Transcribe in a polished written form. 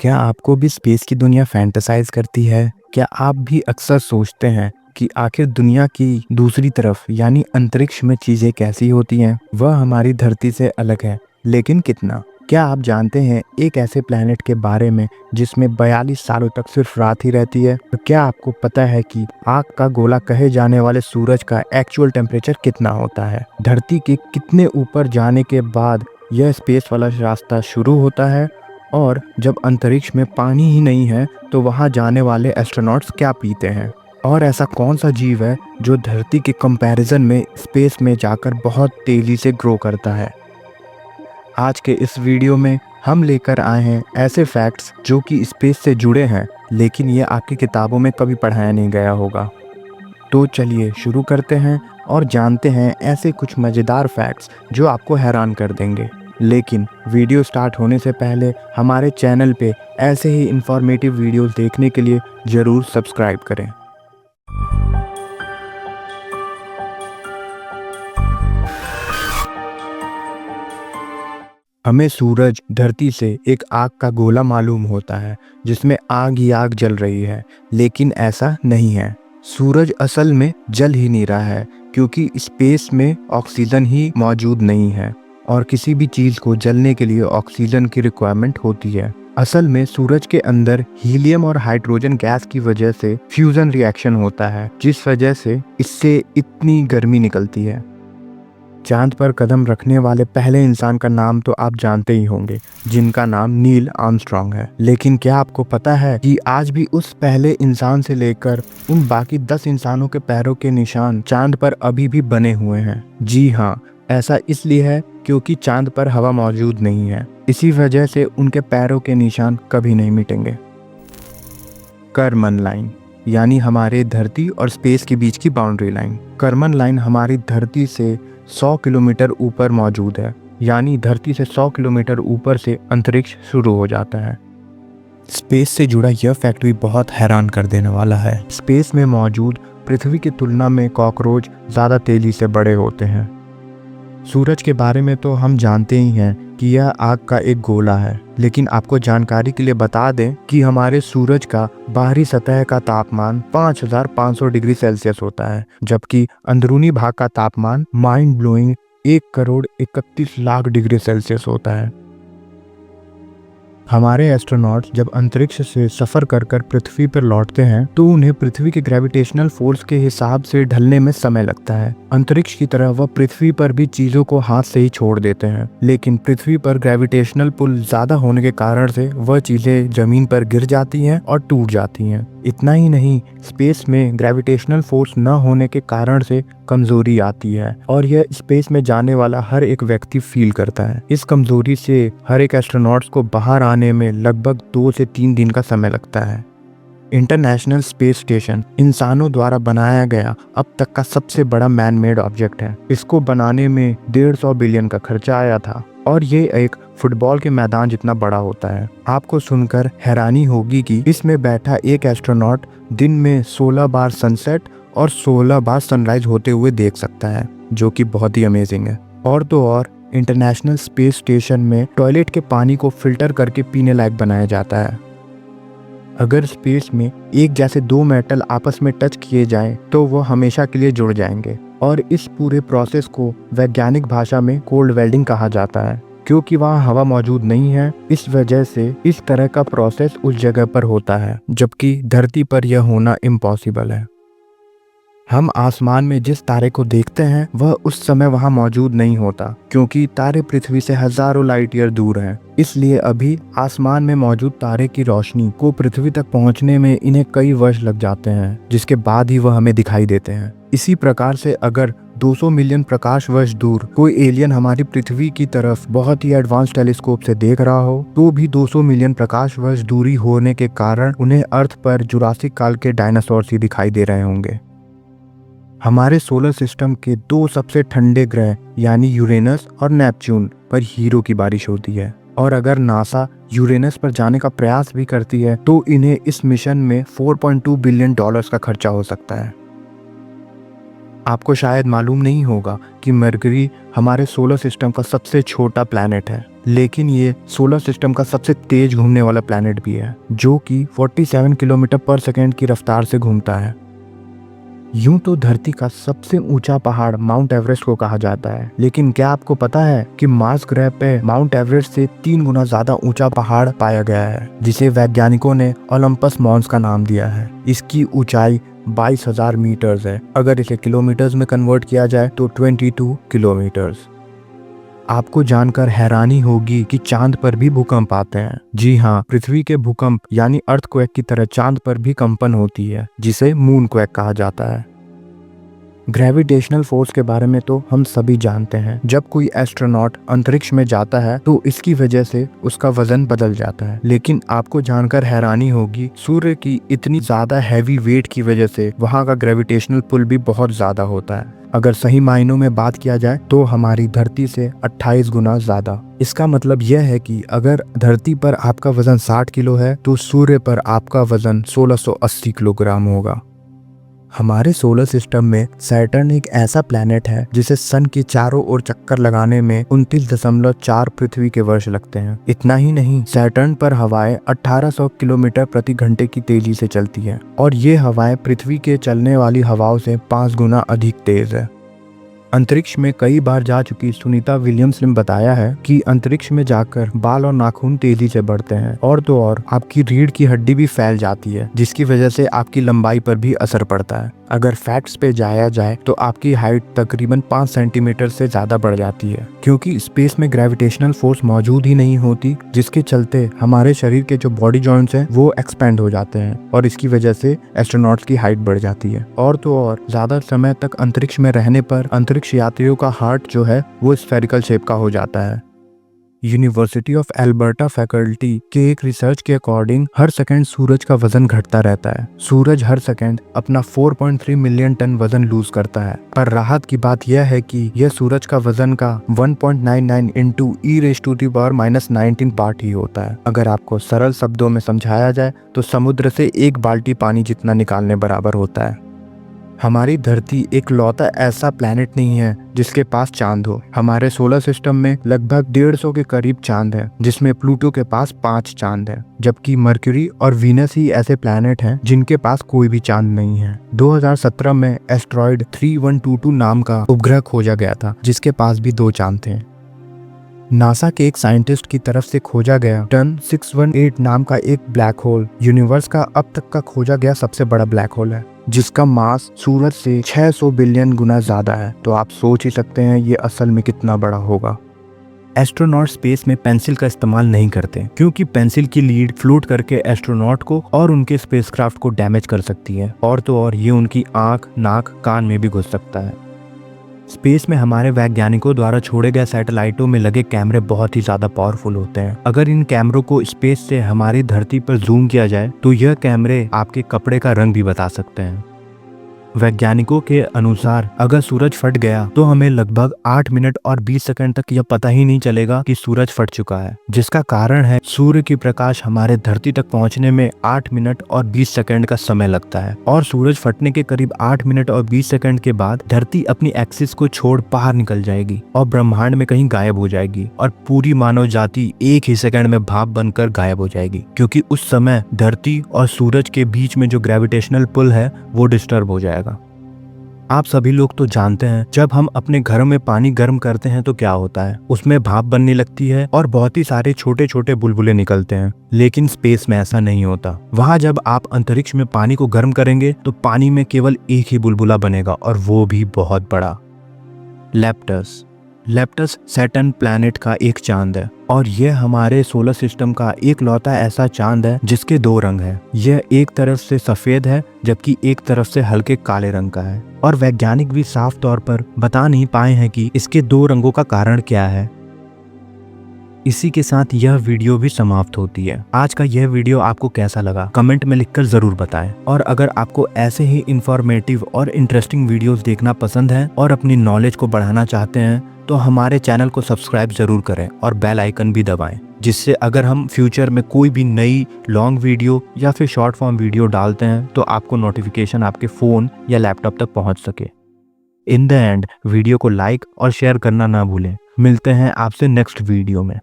क्या आपको भी स्पेस की दुनिया फैंटेसाइज करती है? क्या आप भी अक्सर सोचते हैं कि आखिर दुनिया की दूसरी तरफ यानी अंतरिक्ष में चीज़ें कैसी होती हैं? वह हमारी धरती से अलग है, लेकिन कितना? क्या आप जानते हैं एक ऐसे प्लैनेट के बारे में जिसमें 42 सालों तक सिर्फ रात ही रहती है? तो क्या आपको पता है कि आग का गोला कहे जाने वाले सूरज का एक्चुअल टेम्परेचर कितना होता है? धरती के कितने ऊपर जाने के बाद यह स्पेस वाला रास्ता शुरू होता है? और जब अंतरिक्ष में पानी ही नहीं है तो वहाँ जाने वाले एस्ट्रोनॉट्स क्या पीते हैं? और ऐसा कौन सा जीव है जो धरती के कंपैरिजन में स्पेस में जाकर बहुत तेज़ी से ग्रो करता है? आज के इस वीडियो में हम लेकर आए हैं ऐसे फैक्ट्स जो कि स्पेस से जुड़े हैं, लेकिन ये आपकी किताबों में कभी पढ़ाया नहीं गया होगा। तो चलिए शुरू करते हैं और जानते हैं ऐसे कुछ मज़ेदार फैक्ट्स जो आपको हैरान कर देंगे। लेकिन वीडियो स्टार्ट होने से पहले हमारे चैनल पे ऐसे ही इंफॉर्मेटिव वीडियोस देखने के लिए ज़रूर सब्सक्राइब करें। हमें सूरज धरती से एक आग का गोला मालूम होता है जिसमें आग ही आग जल रही है, लेकिन ऐसा नहीं है। सूरज असल में जल ही नहीं रहा है क्योंकि स्पेस में ऑक्सीजन ही मौजूद नहीं है और किसी भी चीज़ को जलने के लिए ऑक्सीजन की रिक्वायरमेंट होती है। असल में सूरज के अंदर हीलियम और हाइड्रोजन गैस की वजह से फ्यूजन रिएक्शन होता है, जिस वजह से इससे इतनी गर्मी निकलती है। चांद पर कदम रखने वाले पहले इंसान का नाम तो आप जानते ही होंगे, जिनका नाम नील आर्मस्ट्रॉन्ग है। लेकिन क्या आपको पता है कि आज भी उस पहले इंसान से लेकर उन बाकी 10 इंसानों के पैरों के निशान चांद पर अभी भी बने हुए हैं? जी हाँ, ऐसा इसलिए है क्योंकि चांद पर हवा मौजूद नहीं है। इसी वजह से उनके पैरों के निशान कभी नहीं मिटेंगे। कर्मन लाइन यानी हमारे धरती और स्पेस के बीच की बाउंड्री लाइन। कर्मन लाइन हमारी धरती से 100 किलोमीटर ऊपर मौजूद है, यानी धरती से 100 किलोमीटर ऊपर से अंतरिक्ष शुरू हो जाता है। स्पेस से जुड़ा यह फैक्ट भी बहुत हैरान कर देने वाला है। स्पेस में मौजूद पृथ्वी की तुलना में कॉकरोच ज़्यादा तेजी से बड़े होते हैं। सूरज के बारे में तो हम जानते ही हैं कि यह आग का एक गोला है, लेकिन आपको जानकारी के लिए बता दें कि हमारे सूरज का बाहरी सतह का तापमान 5500 डिग्री सेल्सियस होता है, जबकि अंदरूनी भाग का तापमान माइंड ब्लोइंग 1,31,00,000 डिग्री सेल्सियस होता है। हमारे एस्ट्रोनॉट्स जब अंतरिक्ष से सफ़र कर कर पृथ्वी पर लौटते हैं तो उन्हें पृथ्वी के ग्रेविटेशनल फोर्स के हिसाब से ढलने में समय लगता है। अंतरिक्ष की तरह वह पृथ्वी पर भी चीज़ों को हाथ से ही छोड़ देते हैं, लेकिन पृथ्वी पर ग्रेविटेशनल पुल ज़्यादा होने के कारण से वह चीज़ें ज़मीन पर गिर जाती हैं और टूट जाती हैं। इतना ही नहीं, स्पेस में ग्रेविटेशनल फोर्स न होने के कारण से कमजोरी आती है और यह स्पेस में जाने वाला हर एक व्यक्ति फील करता है। इस कमजोरी से हर एक एस्ट्रोनॉट्स को बाहर आने में लगभग 2 से 3 दिन का समय लगता है। इंटरनेशनल स्पेस स्टेशन इंसानों द्वारा बनाया गया अब तक का सबसे बड़ा मैन मेड ऑब्जेक्ट है। इसको बनाने में 150 बिलियन का खर्चा आया था और ये एक फुटबॉल के मैदान जितना बड़ा होता है। आपको सुनकर हैरानी होगी कि इसमें बैठा एक एस्ट्रोनॉट दिन में 16 बार सनसेट और 16 बार सनराइज होते हुए देख सकता है, जो कि बहुत ही अमेजिंग है। और तो और इंटरनेशनल स्पेस स्टेशन में टॉयलेट के पानी को फिल्टर करके पीने लायक बनाया जाता है। अगर स्पेस में एक जैसे 2 मेटल आपस में टच किए जाएं तो वो हमेशा के लिए जुड़ जाएंगे और इस पूरे प्रोसेस को वैज्ञानिक भाषा में कोल्ड वेल्डिंग कहा जाता है। क्योंकि वहाँ हवा मौजूद नहीं है, इस वजह से इस तरह का प्रोसेस उस जगह पर होता है, जबकि धरती पर यह होना इम्पॉसिबल है। हम आसमान में जिस तारे को देखते हैं वह उस समय वहां मौजूद नहीं होता, क्योंकि तारे पृथ्वी से हजारों लाइट ईयर दूर हैं। इसलिए अभी आसमान में मौजूद तारे की रोशनी को पृथ्वी तक पहुंचने में इन्हें कई वर्ष लग जाते हैं, जिसके बाद ही वह हमें दिखाई देते हैं। इसी प्रकार से अगर 200 मिलियन प्रकाश वर्ष दूर कोई एलियन हमारी पृथ्वी की तरफ बहुत ही एडवांस टेलीस्कोप से देख रहा हो तो भी 200 मिलियन प्रकाश वर्ष दूरी होने के कारण उन्हें अर्थ पर जुरासिक काल के डायनासोर ही दिखाई दे रहे होंगे। हमारे सोलर सिस्टम के 2 सबसे ठंडे ग्रह यानी यूरेनस और नेपच्यून पर हीरो की बारिश होती है, और अगर नासा यूरेनस पर जाने का प्रयास भी करती है तो इन्हें इस मिशन में $4.2 बिलियन का खर्चा हो सकता है। आपको शायद मालूम नहीं होगा कि मरकरी हमारे सोलर सिस्टम का सबसे छोटा प्लैनेट है, लेकिन ये सोलर सिस्टम का सबसे तेज घूमने वाला प्लैनेट भी है, जो कि 47 किलोमीटर पर सेकेंड की रफ्तार से घूमता है। यूं तो धरती का सबसे ऊंचा पहाड़ माउंट एवरेस्ट को कहा जाता है, लेकिन क्या आपको पता है कि मार्स ग्रह पे माउंट एवरेस्ट से 3 गुना ज्यादा ऊंचा पहाड़ पाया गया है, जिसे वैज्ञानिकों ने ओलंपस मॉन्स का नाम दिया है। इसकी ऊंचाई 22,000 मीटर्स है। अगर इसे किलोमीटर्स में कन्वर्ट किया जाए तो 22 किलोमीटर्स। आपको जानकर हैरानी होगी कि चांद पर भी भूकंप आते हैं। जी हाँ, पृथ्वी के भूकंप यानी अर्थक्वेक की तरह चांद पर भी कंपन होती है, जिसे मूनक्वेक कहा जाता है। ग्रेविटेशनल फोर्स के बारे में तो हम सभी जानते हैं। जब कोई एस्ट्रोनॉट अंतरिक्ष में जाता है तो इसकी वजह से उसका वजन बदल जाता है, लेकिन आपको जानकर हैरानी होगी सूर्य की इतनी ज्यादा हैवी वेट की वजह से वहाँ का ग्रेविटेशनल पुल भी बहुत ज्यादा होता है। अगर सही मायनों में बात किया जाए तो हमारी धरती से 28 गुना ज्यादा। इसका मतलब यह है कि अगर धरती पर आपका वजन 60 किलो है तो सूर्य पर आपका वजन 1680 किलोग्राम होगा। हमारे सोलर सिस्टम में सैटर्न एक ऐसा प्लैनेट है जिसे सन के चारों ओर चक्कर लगाने में 29.4 पृथ्वी के वर्ष लगते हैं। इतना ही नहीं, सैटर्न पर हवाएं 1800 किलोमीटर प्रति घंटे की तेजी से चलती हैं, और ये हवाएं पृथ्वी के चलने वाली हवाओं से 5 गुना अधिक तेज है। अंतरिक्ष में कई बार जा चुकी सुनीता विलियम्स ने बताया है कि अंतरिक्ष में जाकर बाल और नाखून तेजी से बढ़ते हैं, और तो और आपकी रीढ़ की हड्डी भी फैल जाती है, जिसकी वजह से आपकी लंबाई पर भी असर पड़ता है। अगर फैक्ट्स पे जाया जाए तो आपकी हाइट तकरीबन 5 सेंटीमीटर से ज्यादा बढ़ जाती है, क्योंकि स्पेस में ग्रेविटेशनल फोर्स मौजूद ही नहीं होती, जिसके चलते हमारे शरीर के जो बॉडी जॉइंट्स हैं वो एक्सपेंड हो जाते हैं, और इसकी वजह से एस्ट्रोनॉट्स की हाइट बढ़ जाती है। और तो और ज्यादा समय तक अंतरिक्ष में रहने पर अंतरिक्ष यात्रियों का हार्ट जो है वो स्फेरिकल शेप का हो जाता है। यूनिवर्सिटी ऑफ एल्बर्टा फैकल्टी के एक रिसर्च के अकॉर्डिंग हर सेकंड सूरज का वजन घटता रहता है। सूरज हर सेकंड अपना 4.3 मिलियन टन वजन लूज करता है, पर राहत की बात यह है कि यह सूरज का वजन का 1.99 इंटू e⁻⁻19 पार्ट ही होता है। अगर आपको सरल शब्दों में समझाया जाए तो समुद्र से 1 बाल्टी पानी जितना निकालने बराबर होता है। हमारी धरती एक लौता ऐसा प्लैनेट नहीं है जिसके पास चांद हो। हमारे सोलर सिस्टम में लगभग 150 के करीब चांद है, जिसमें प्लूटो के पास 5 चांद है, जबकि मरकरी और वीनस ही ऐसे प्लैनेट हैं जिनके पास कोई भी चांद नहीं है। 2017 में एस्ट्रॉयड 3122 नाम का उपग्रह खोजा गया था, जिसके पास भी 2 चांद थे। नासा के एक साइंटिस्ट की तरफ से खोजा गया टन 618 नाम का एक ब्लैक होल यूनिवर्स का अब तक का खोजा गया सबसे बड़ा ब्लैक होल है, जिसका मास सूरज से 600 बिलियन गुना ज्यादा है। तो आप सोच ही सकते हैं ये असल में कितना बड़ा होगा। एस्ट्रोनॉट स्पेस में पेंसिल का इस्तेमाल नहीं करते, क्योंकि पेंसिल की लीड फ्लोट करके एस्ट्रोनॉट को और उनके स्पेसक्राफ्ट को डैमेज कर सकती है, और तो और ये उनकी आंख, नाक, कान में भी घुस सकता है। स्पेस में हमारे वैज्ञानिकों द्वारा छोड़े गए सैटेलाइटों में लगे कैमरे बहुत ही ज्यादा पावरफुल होते हैं। अगर इन कैमरों को स्पेस से हमारी धरती पर जूम किया जाए तो यह कैमरे आपके कपड़े का रंग भी बता सकते हैं। वैज्ञानिकों के अनुसार अगर सूरज फट गया तो हमें लगभग 8 मिनट और 20 सेकंड तक यह पता ही नहीं चलेगा कि सूरज फट चुका है, जिसका कारण है सूर्य की प्रकाश हमारे धरती तक पहुंचने में 8 मिनट और 20 सेकंड का समय लगता है, और सूरज फटने के करीब 8 मिनट और 20 सेकंड के बाद धरती अपनी एक्सिस को छोड़ बाहर निकल जाएगी और ब्रह्मांड में कहीं गायब हो जाएगी, और पूरी मानव जाति एक ही सेकंड में भाप बनकर गायब हो जाएगी, क्योंकि उस समय धरती और सूरज के बीच में जो ग्रेविटेशनल पुल है वो डिस्टर्ब हो जाएगा। आप सभी लोग तो जानते हैं जब हम अपने घर में पानी गर्म करते हैं तो क्या होता है, उसमें भाप बनने लगती है और बहुत ही सारे छोटे छोटे बुलबुले निकलते हैं। लेकिन स्पेस में ऐसा नहीं होता। वहां जब आप अंतरिक्ष में पानी को गर्म करेंगे तो पानी में केवल एक ही बुलबुला बनेगा, और वो भी बहुत बड़ा। लेप्टस सैटर्न प्लैनेट का एक चांद है, और यह हमारे सोलर सिस्टम का एक लौता ऐसा चांद है जिसके 2 रंग हैं। यह एक तरफ से सफेद है जबकि एक तरफ से हल्के काले रंग का है, और वैज्ञानिक भी साफ तौर पर बता नहीं पाए हैं कि इसके 2 रंगों का कारण क्या है। इसी के साथ यह वीडियो भी समाप्त होती है। आज का यह वीडियो आपको कैसा लगा कमेंट में लिखकर जरूर बताएं, और अगर आपको ऐसे ही इंफॉर्मेटिव और इंटरेस्टिंग वीडियोस देखना पसंद है और अपनी नॉलेज को बढ़ाना चाहते हैं तो हमारे चैनल को सब्सक्राइब जरूर करें और बेल आइकन भी दबाएं, जिससे अगर हम फ्यूचर में कोई भी नई लॉन्ग वीडियो या फिर शॉर्ट फॉर्म वीडियो डालते हैं तो आपको नोटिफिकेशन आपके फ़ोन या लैपटॉप तक पहुंच सके। इन द एंड वीडियो को लाइक और शेयर करना ना भूलें। मिलते हैं आपसे नेक्स्ट वीडियो में।